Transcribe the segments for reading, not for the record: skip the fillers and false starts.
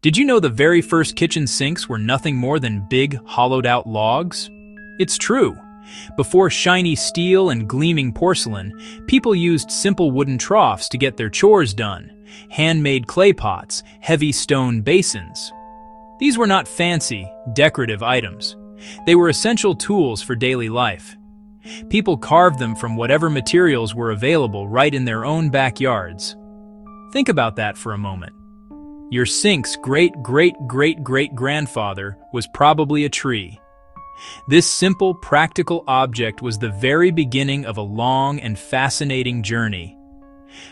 Did you know the very first kitchen sinks were nothing more than big, hollowed-out logs? It's true. Before shiny steel and gleaming porcelain, people used simple wooden troughs to get their chores done, handmade clay pots, heavy stone basins. These were not fancy, decorative items. They were essential tools for daily life. People carved them from whatever materials were available right in their own backyards. Think about that for a moment. Your sink's great-great-great-great-grandfather was probably a tree. This simple, practical object was the very beginning of a long and fascinating journey.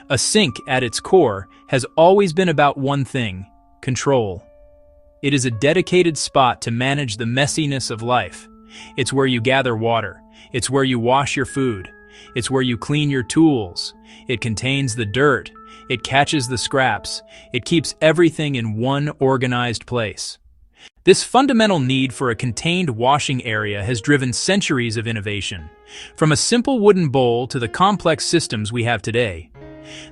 A sink, at its core, has always been about one thing: control. It is a dedicated spot to manage the messiness of life. It's where you gather water. It's where you wash your food. It's where you clean your tools. It contains the dirt. It catches the scraps. It keeps everything in one organized place. This fundamental need for a contained washing area has driven centuries of innovation. From a simple wooden bowl to the complex systems we have today,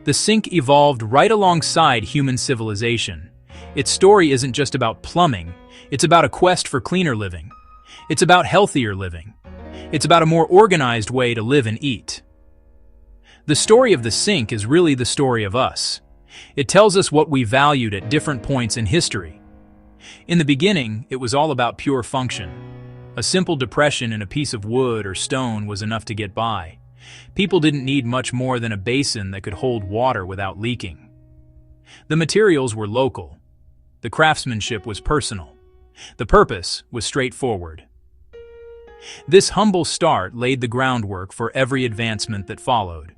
the sink evolved right alongside human civilization. Its story isn't just about plumbing. It's about a quest for cleaner living. It's about healthier living. It's about a more organized way to live and eat. The story of the sink is really the story of us. It tells us what we valued at different points in history. In the beginning, it was all about pure function. A simple depression in a piece of wood or stone was enough to get by. People didn't need much more than a basin that could hold water without leaking. The materials were local. The craftsmanship was personal. The purpose was straightforward. This humble start laid the groundwork for every advancement that followed,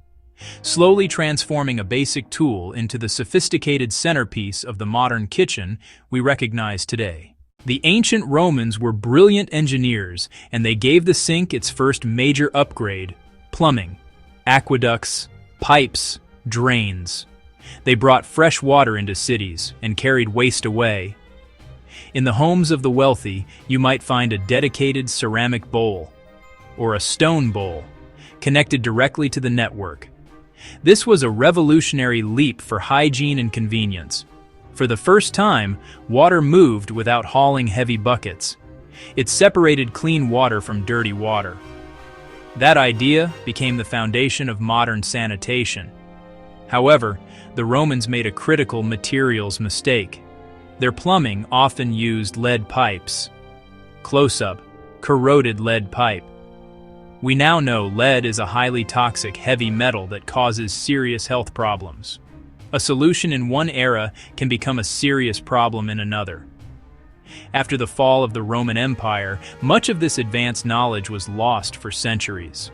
slowly transforming a basic tool into the sophisticated centerpiece of the modern kitchen we recognize today. The ancient Romans were brilliant engineers, and they gave the sink its first major upgrade: plumbing, aqueducts, pipes, drains. They brought fresh water into cities and carried waste away. In the homes of the wealthy, you might find a dedicated ceramic bowl or a stone bowl connected directly to the network. This was a revolutionary leap for hygiene and convenience. For the first time, water moved without hauling heavy buckets. It separated clean water from dirty water. That idea became the foundation of modern sanitation. However, the Romans made a critical materials mistake. Their plumbing often used lead pipes. Close-up: corroded lead pipe. We now know lead is a highly toxic heavy metal that causes serious health problems. A solution in one era can become a serious problem in another. After the fall of the Roman Empire, much of this advanced knowledge was lost for centuries.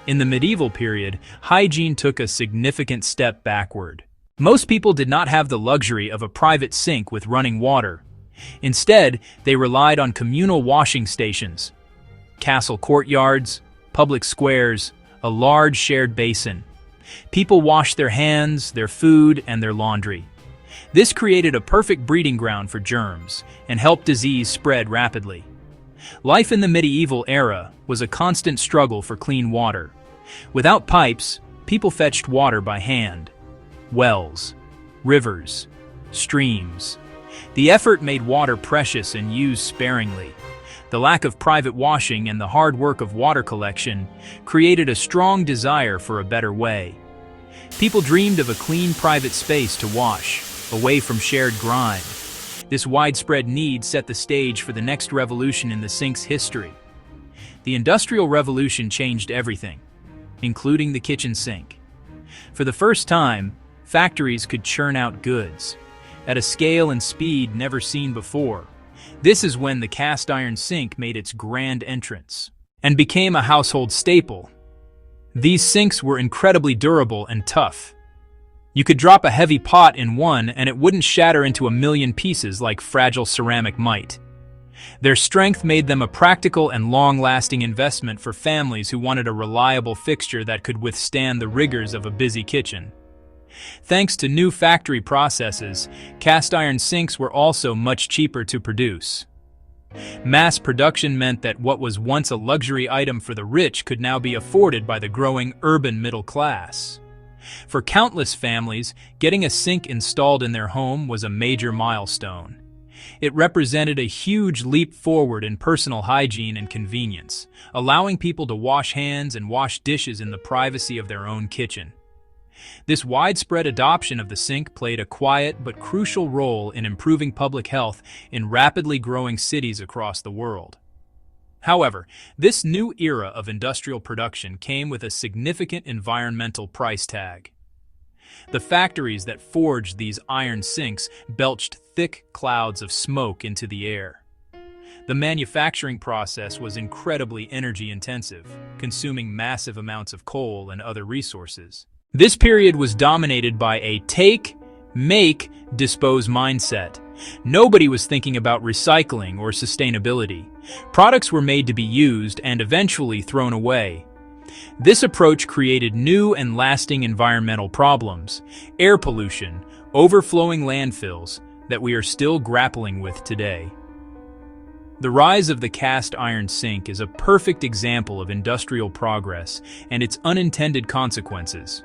In the medieval period, hygiene took a significant step backward. Most people did not have the luxury of a private sink with running water. Instead, they relied on communal washing stations, castle courtyards, public squares, a large shared basin. People washed their hands, their food, and their laundry. This created a perfect breeding ground for germs and helped disease spread rapidly. Life in the medieval era was a constant struggle for clean water. Without pipes, people fetched water by hand. Wells, rivers, streams. The effort made water precious and used sparingly. The lack of private washing and the hard work of water collection created a strong desire for a better way. People dreamed of a clean private space to wash, away from shared grime. This widespread need set the stage for the next revolution in the sink's history. The Industrial Revolution changed everything, including the kitchen sink. For the first time, factories could churn out goods at a scale and speed never seen before. This is when the cast iron sink made its grand entrance and became a household staple. These sinks were incredibly durable and tough. You could drop a heavy pot in one and it wouldn't shatter into a million pieces like fragile ceramic might. Their strength made them a practical and long-lasting investment for families who wanted a reliable fixture that could withstand the rigors of a busy kitchen. Thanks to new factory processes, cast iron sinks were also much cheaper to produce. Mass production meant that what was once a luxury item for the rich could now be afforded by the growing urban middle class. For countless families, getting a sink installed in their home was a major milestone. It represented a huge leap forward in personal hygiene and convenience, allowing people to wash hands and wash dishes in the privacy of their own kitchen. This widespread adoption of the sink played a quiet but crucial role in improving public health in rapidly growing cities across the world. However, this new era of industrial production came with a significant environmental price tag. The factories that forged these iron sinks belched thick clouds of smoke into the air. The manufacturing process was incredibly energy-intensive, consuming massive amounts of coal and other resources. This period was dominated by a take, make, dispose mindset. Nobody was thinking about recycling or sustainability. Products were made to be used and eventually thrown away. This approach created new and lasting environmental problems, air pollution, overflowing landfills, that we are still grappling with today. The rise of the cast iron sink is a perfect example of industrial progress and its unintended consequences.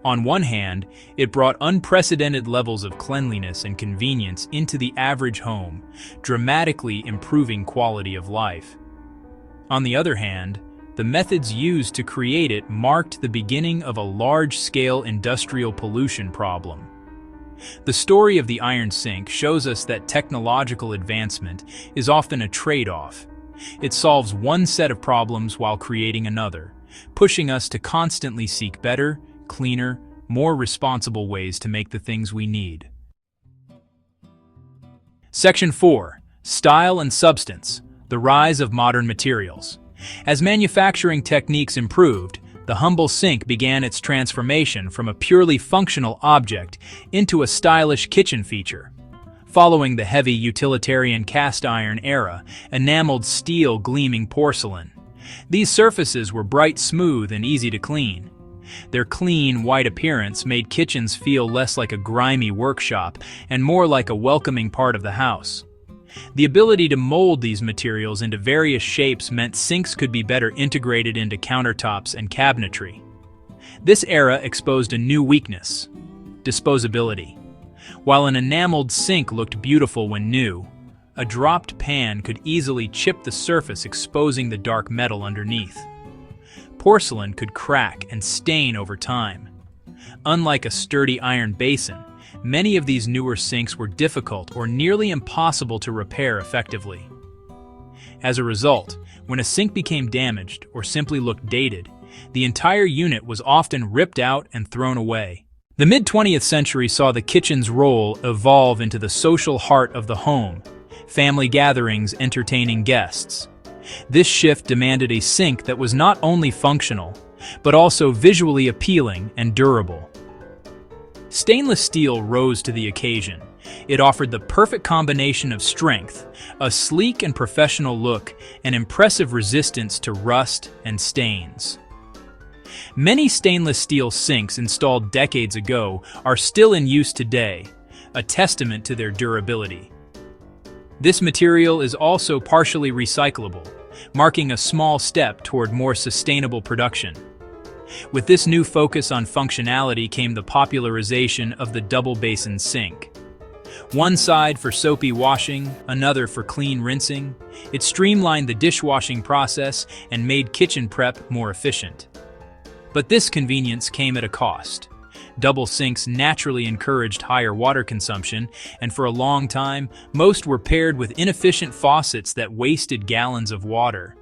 On one hand, it brought unprecedented levels of cleanliness and convenience into the average home, dramatically improving quality of life. On the other hand, the methods used to create it marked the beginning of a large-scale industrial pollution problem. The story of the iron sink shows us that technological advancement is often a trade-off. It solves one set of problems while creating another, pushing us to constantly seek better, cleaner, more responsible ways to make the things we need. Section 4. Style and Substance: The Rise of Modern Materials. As manufacturing techniques improved, the humble sink began its transformation from a purely functional object into a stylish kitchen feature. Following the heavy utilitarian cast iron era, enameled steel gleaming porcelain. These surfaces were bright, smooth, and easy to clean. Their clean, white appearance made kitchens feel less like a grimy workshop and more like a welcoming part of the house. The ability to mold these materials into various shapes meant sinks could be better integrated into countertops and cabinetry. This era exposed a new weakness: disposability. While an enameled sink looked beautiful when new, a dropped pan could easily chip the surface, exposing the dark metal underneath. Porcelain could crack and stain over time. Unlike a sturdy iron basin, many of these newer sinks were difficult or nearly impossible to repair effectively. As a result, when a sink became damaged or simply looked dated, the entire unit was often ripped out and thrown away. The mid-20th century saw the kitchen's role evolve into the social heart of the home, family gatherings entertaining guests. This shift demanded a sink that was not only functional, but also visually appealing and durable. Stainless steel rose to the occasion. It offered the perfect combination of strength, a sleek and professional look, and impressive resistance to rust and stains. Many stainless steel sinks installed decades ago are still in use today, a testament to their durability. This material is also partially recyclable, marking a small step toward more sustainable production. With this new focus on functionality came the popularization of the double basin sink. One side for soapy washing, another for clean rinsing, it streamlined the dishwashing process and made kitchen prep more efficient. But this convenience came at a cost. Double sinks naturally encouraged higher water consumption, and for a long time, most were paired with inefficient faucets that wasted gallons of water.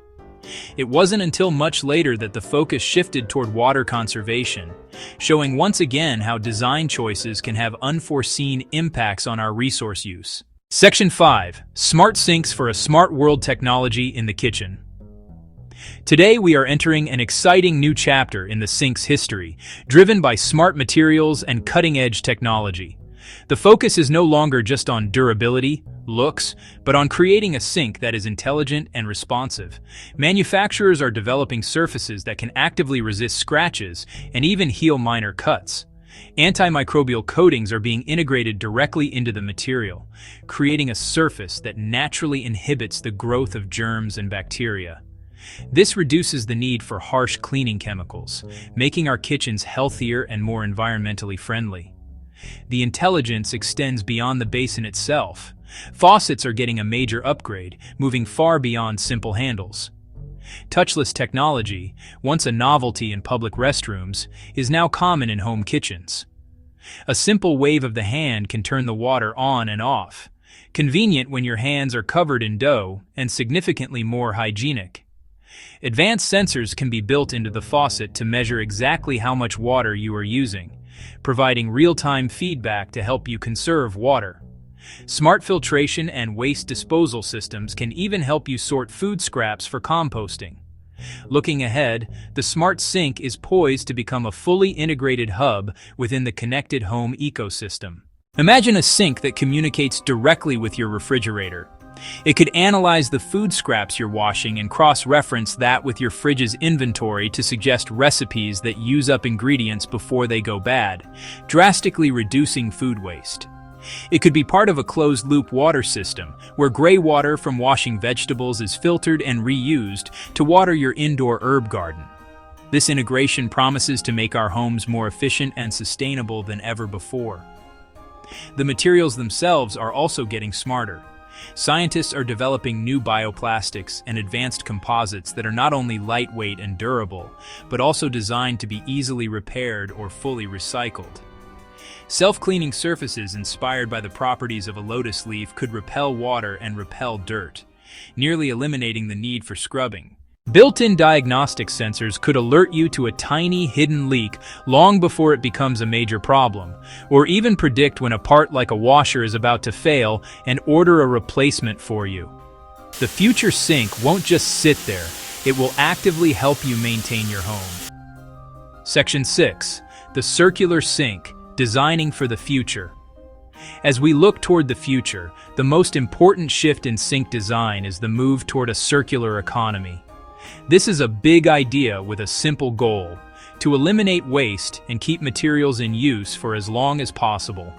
It wasn't until much later that the focus shifted toward water conservation, showing once again how design choices can have unforeseen impacts on our resource use. Section 5. Smart Sinks for a Smart World: Technology in the Kitchen. Today we are entering an exciting new chapter in the sink's history, driven by smart materials and cutting-edge technology. The focus is no longer just on durability, looks, but on creating a sink that is intelligent and responsive. Manufacturers are developing surfaces that can actively resist scratches and even heal minor cuts. Antimicrobial coatings are being integrated directly into the material, creating a surface that naturally inhibits the growth of germs and bacteria. This reduces the need for harsh cleaning chemicals, making our kitchens healthier and more environmentally friendly. The intelligence extends beyond the basin itself. Faucets are getting a major upgrade, moving far beyond simple handles. Touchless technology, once a novelty in public restrooms, is now common in home kitchens. A simple wave of the hand can turn the water on and off, convenient when your hands are covered in dough and significantly more hygienic. Advanced sensors can be built into the faucet to measure exactly how much water you are using, providing real-time feedback to help you conserve water. Smart filtration and waste disposal systems can even help you sort food scraps for composting. Looking ahead, the smart sink is poised to become a fully integrated hub within the connected home ecosystem. Imagine a sink that communicates directly with your refrigerator. It could analyze the food scraps you're washing and cross-reference that with your fridge's inventory to suggest recipes that use up ingredients before they go bad, drastically reducing food waste. It could be part of a closed-loop water system, where gray water from washing vegetables is filtered and reused to water your indoor herb garden. This integration promises to make our homes more efficient and sustainable than ever before. The materials themselves are also getting smarter. Scientists are developing new bioplastics and advanced composites that are not only lightweight and durable, but also designed to be easily repaired or fully recycled. Self-cleaning surfaces inspired by the properties of a lotus leaf could repel water and repel dirt, nearly eliminating the need for scrubbing. Built-in diagnostic sensors could alert you to a tiny hidden leak long before it becomes a major problem, or even predict when a part like a washer is about to fail and order a replacement for you. The future sink won't just sit there, it will actively help you maintain your home. Section 6. The circular sink. Designing for the future. As we look toward the future, the most important shift in sink design is the move toward a circular economy. This is a big idea with a simple goal: to eliminate waste and keep materials in use for as long as possible.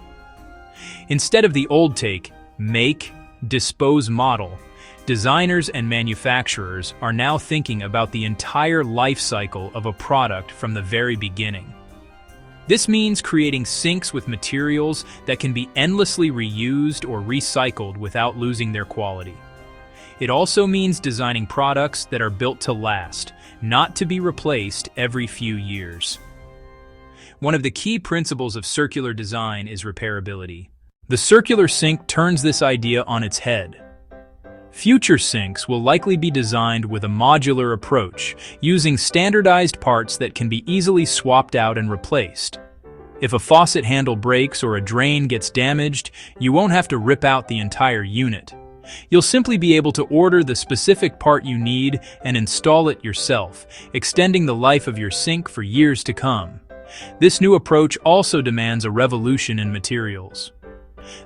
Instead of the old make, dispose model, designers and manufacturers are now thinking about the entire life cycle of a product from the very beginning. This means creating sinks with materials that can be endlessly reused or recycled without losing their quality. It also means designing products that are built to last, not to be replaced every few years. One of the key principles of circular design is repairability. The circular sink turns this idea on its head. Future sinks will likely be designed with a modular approach, using standardized parts that can be easily swapped out and replaced. If a faucet handle breaks or a drain gets damaged, you won't have to rip out the entire unit. You'll simply be able to order the specific part you need and install it yourself, extending the life of your sink for years to come. This new approach also demands a revolution in materials.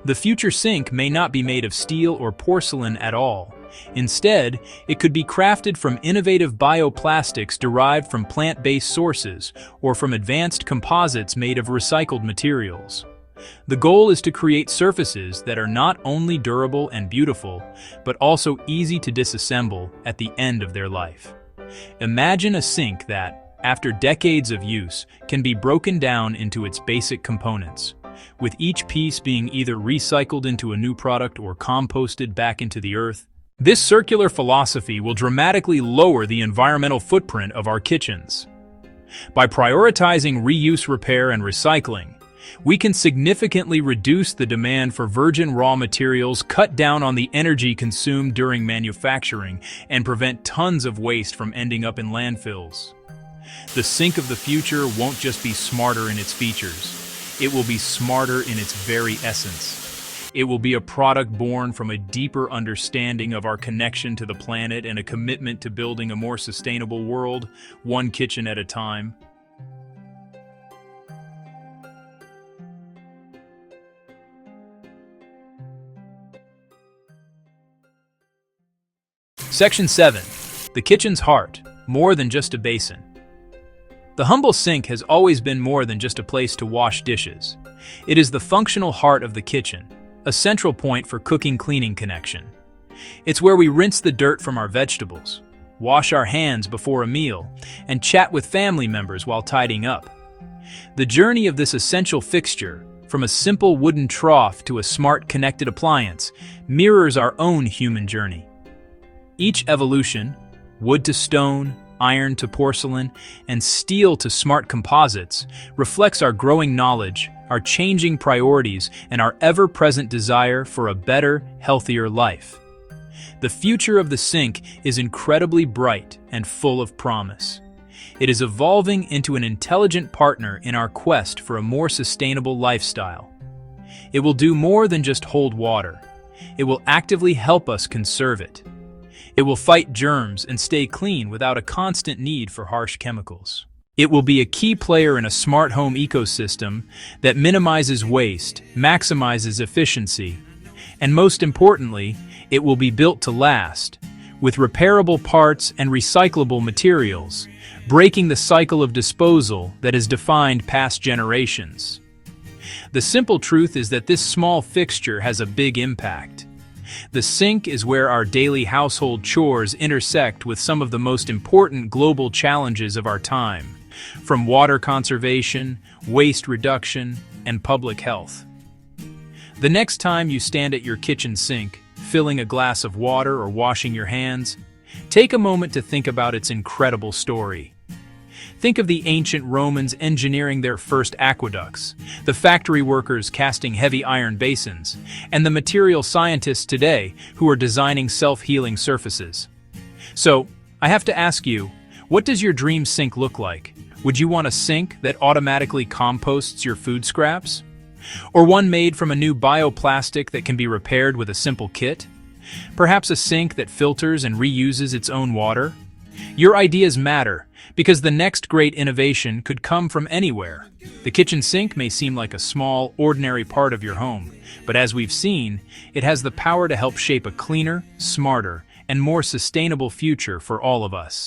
The future sink may not be made of steel or porcelain at all. Instead, it could be crafted from innovative bioplastics derived from plant-based sources or from advanced composites made of recycled materials. The goal is to create surfaces that are not only durable and beautiful, but also easy to disassemble at the end of their life. Imagine a sink that, after decades of use, can be broken down into its basic components, with each piece being either recycled into a new product or composted back into the earth. This circular philosophy will dramatically lower the environmental footprint of our kitchens. By prioritizing reuse, repair, and recycling, we can significantly reduce the demand for virgin raw materials, cut down on the energy consumed during manufacturing, and prevent tons of waste from ending up in landfills. The sink of the future won't just be smarter in its features. It will be smarter in its very essence. It will be a product born from a deeper understanding of our connection to the planet and a commitment to building a more sustainable world, one kitchen at a time. Section 7. The kitchen's heart, more than just a basin. The humble sink has always been more than just a place to wash dishes. It is the functional heart of the kitchen, a central point for cooking-cleaning connection. It's where we rinse the dirt from our vegetables, wash our hands before a meal, and chat with family members while tidying up. The journey of this essential fixture, from a simple wooden trough to a smart connected appliance, mirrors our own human journey. Each evolution, wood to stone, iron to porcelain, and steel to smart composites, reflects our growing knowledge, our changing priorities, and our ever-present desire for a better, healthier life. The future of the sink is incredibly bright and full of promise. It is evolving into an intelligent partner in our quest for a more sustainable lifestyle. It will do more than just hold water. It will actively help us conserve it. It will fight germs and stay clean without a constant need for harsh chemicals. It will be a key player in a smart home ecosystem that minimizes waste, maximizes efficiency, and most importantly, it will be built to last, with repairable parts and recyclable materials, breaking the cycle of disposal that has defined past generations. The simple truth is that this small fixture has a big impact. The sink is where our daily household chores intersect with some of the most important global challenges of our time, from water conservation, waste reduction, and public health. The next time you stand at your kitchen sink, filling a glass of water or washing your hands, take a moment to think about its incredible story. Think of the ancient Romans engineering their first aqueducts, the factory workers casting heavy iron basins, and the material scientists today who are designing self-healing surfaces. So, I have to ask you, what does your dream sink look like? Would you want a sink that automatically composts your food scraps? Or one made from a new bioplastic that can be repaired with a simple kit? Perhaps a sink that filters and reuses its own water? Your ideas matter, because the next great innovation could come from anywhere. The kitchen sink may seem like a small, ordinary part of your home, but as we've seen, it has the power to help shape a cleaner, smarter, and more sustainable future for all of us.